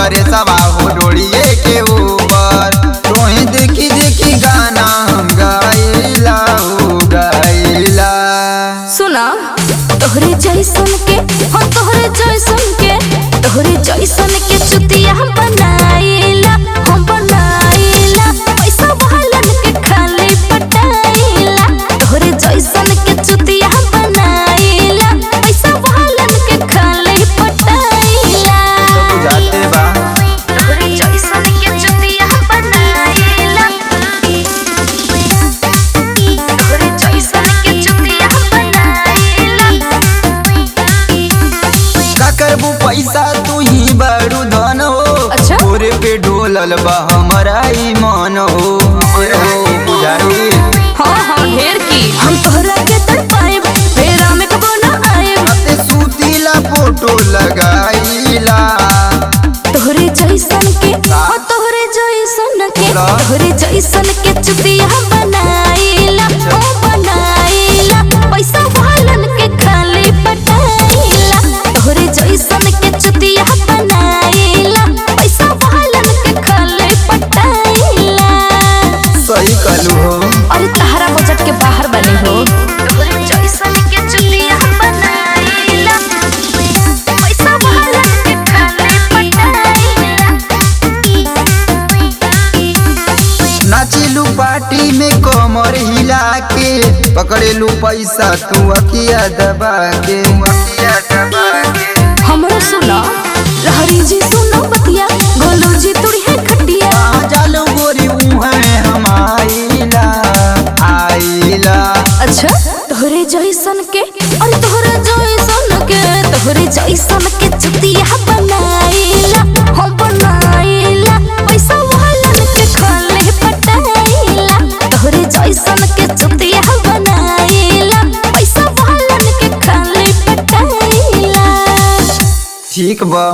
करे सवा हो डोरिए के ऊपर। तोहे देखी देखी गाना हम गाइला हो गाइला। सुना तोहरे जैसन के हो तोहरे जैसन के तोहरे जैसन के चुतिया हम बनाइला पैसा वालन के खाली पटाइला। तोहरे जैसन के चुतिया हम बनाइला पैसा वालन के खाली पटाइला। सब जाते बा तोहरे जैसन के चुतिया हम बनाइला तोहरे जैसन के चुतिया हम बनाइला। का करबू पैसा तू ही बड़ू धन हो। अच्छा? तोरे पे ढोलल बा हमारा ईमान हो। बुझाई हाँ ढेर की हम तोहरा के तड़पाएब फेरा में कबो ना आएब। ते सूतीला फोटो लगाईला। तोहरे जैसन के हाँ तोहरे जैसन के तोहरे जैसन के चुतिया बनाइला ओ बनाइला पैसा वालन के खाली पटाइला। तोहरे जैसन के चुतिया बनाइला पैसा वालन के खाली पटाइला। सही कहलू हो। अरे तहरा बजट के बाहर बने हो। तोहरे जैसन के चुतिया बनाइला पैसा वालन के खाली पटाइला। नाचिलू पार्टी में कमर हिला के पकड़ेलू पैसा तू अकिया दबा के। हमरो सुना लहरी जी सुनो बतिया गोलू जी तुड़ी है खटिया। जालो गोरी उहे हम आइला आइला। अच्छा तोहरे जैसन के और तोहरे जैसन के तोहरे जैसन के चुतिया बनाइला हम बनाइला पैसा वालन के खाली पटाइला। तोहरे जैसन के चुतिया बनाइला पैसा वालन के खाली पटाइला। ठीक बा।